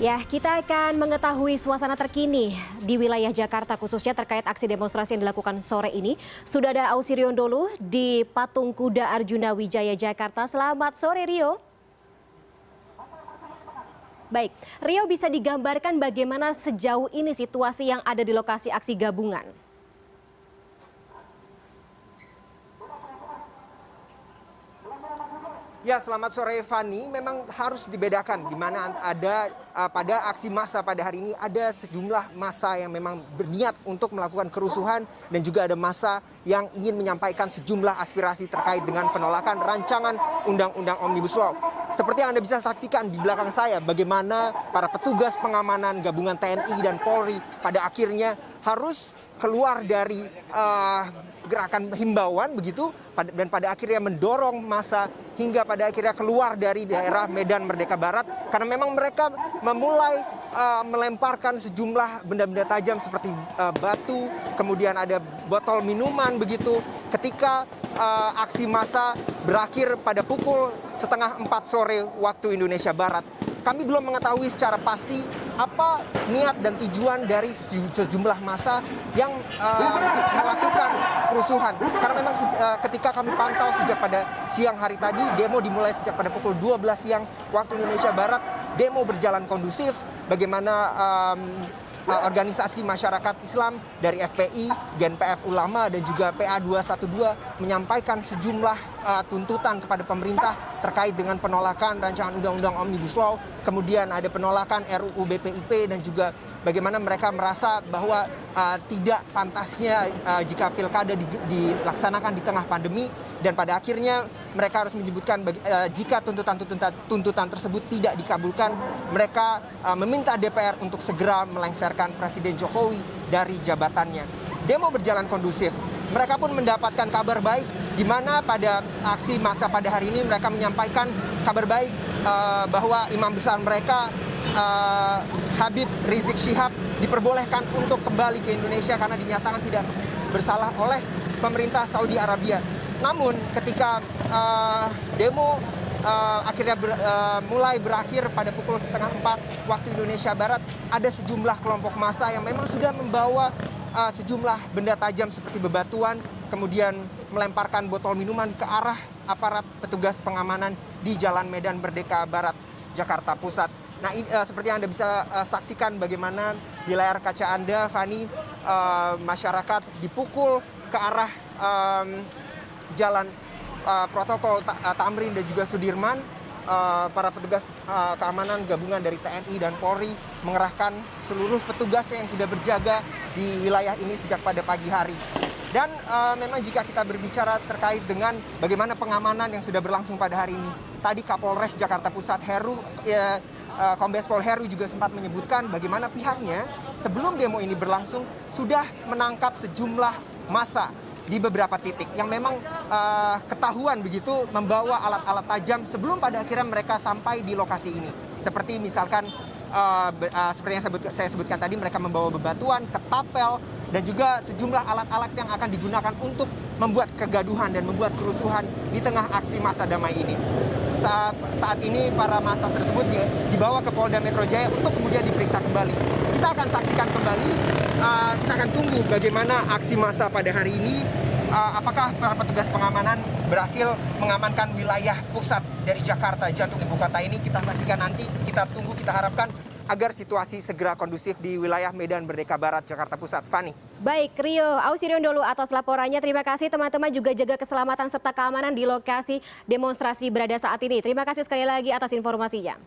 Ya, kita akan mengetahui suasana terkini di wilayah Jakarta khususnya terkait aksi demonstrasi yang dilakukan sore ini. Sudah ada Ausirion Dholu di Patung Kuda Arjuna Wijaya Jakarta. Selamat sore Rio. Baik, Rio bisa digambarkan bagaimana sejauh ini situasi yang ada di lokasi aksi gabungan? Ya, selamat sore Fani. Memang harus dibedakan di mana ada pada aksi massa pada hari ini ada sejumlah massa yang memang berniat untuk melakukan kerusuhan dan juga ada massa yang ingin menyampaikan sejumlah aspirasi terkait dengan penolakan rancangan Undang-Undang Omnibus Law. Seperti yang Anda bisa saksikan di belakang saya, bagaimana para petugas pengamanan gabungan TNI dan Polri pada akhirnya harus keluar dari gerakan himbauan begitu dan pada akhirnya mendorong massa hingga pada akhirnya keluar dari daerah Medan Merdeka Barat karena memang mereka memulai melemparkan sejumlah benda-benda tajam seperti batu, kemudian ada botol minuman begitu ketika aksi massa berakhir pada pukul 3:30 sore waktu Indonesia Barat. Kami belum mengetahui secara pasti apa niat dan tujuan dari sejumlah massa yang melakukan kerusuhan. Karena memang ketika kami pantau sejak pada siang hari tadi, demo dimulai sejak pada pukul 12 siang waktu Indonesia Barat. Demo berjalan kondusif, bagaimana organisasi masyarakat Islam dari FPI, GNPF Ulama dan juga PA 212 menyampaikan sejumlah tuntutan kepada pemerintah terkait dengan penolakan rancangan Undang-Undang Omnibus Law, kemudian ada penolakan RUU BPIP dan juga bagaimana mereka merasa bahwa tidak pantasnya jika pilkada dilaksanakan di tengah pandemi dan pada akhirnya mereka harus menyebutkan jika tuntutan tersebut tidak dikabulkan, mereka meminta DPR untuk segera melengsarkan Presiden Jokowi dari jabatannya. Demo berjalan kondusif. Mereka pun mendapatkan kabar baik di mana pada aksi massa pada hari ini mereka menyampaikan kabar baik bahwa imam besar mereka Habib Rizik Syihab diperbolehkan untuk kembali ke Indonesia karena dinyatakan tidak bersalah oleh pemerintah Saudi Arabia. Namun ketika demo akhirnya mulai berakhir pada pukul 3:30 waktu Indonesia Barat, ada sejumlah kelompok massa yang memang sudah membawa sejumlah benda tajam seperti bebatuan, kemudian melemparkan botol minuman ke arah aparat petugas pengamanan di Jalan Medan Merdeka Barat, Jakarta Pusat. Nah, seperti yang Anda bisa saksikan bagaimana di layar kaca Anda, Fani, masyarakat dipukul ke arah jalan protokol Tamrin dan juga Sudirman. Para petugas keamanan gabungan dari TNI dan Polri mengerahkan seluruh petugasnya yang sudah berjaga di wilayah ini sejak pada pagi hari. Dan memang jika kita berbicara terkait dengan bagaimana pengamanan yang sudah berlangsung pada hari ini, tadi Kapolres Jakarta Pusat Kombes Pol Heru juga sempat menyebutkan bagaimana pihaknya sebelum demo ini berlangsung sudah menangkap sejumlah massa di beberapa titik yang memang ketahuan begitu membawa alat-alat tajam sebelum pada akhirnya mereka sampai di lokasi ini. Seperti misalkan seperti yang saya sebutkan tadi, mereka membawa bebatuan, ketapel, dan juga sejumlah alat-alat yang akan digunakan untuk membuat kegaduhan dan membuat kerusuhan di tengah aksi massa damai ini. Saat ini para massa tersebut dibawa ke Polda Metro Jaya untuk kemudian diperiksa kembali. Kita akan saksikan kembali, kita akan tunggu bagaimana aksi massa pada hari ini. Apakah para petugas pengamanan berhasil mengamankan wilayah pusat dari Jakarta, jantung ibu kota ini? Kita saksikan nanti, kita tunggu, kita harapkan agar situasi segera kondusif di wilayah Medan Merdeka Barat, Jakarta Pusat. Fani. Baik, Rio Ausirion Dholu atas laporannya. Terima kasih teman-teman, juga jaga keselamatan serta keamanan di lokasi demonstrasi berada saat ini. Terima kasih sekali lagi atas informasinya.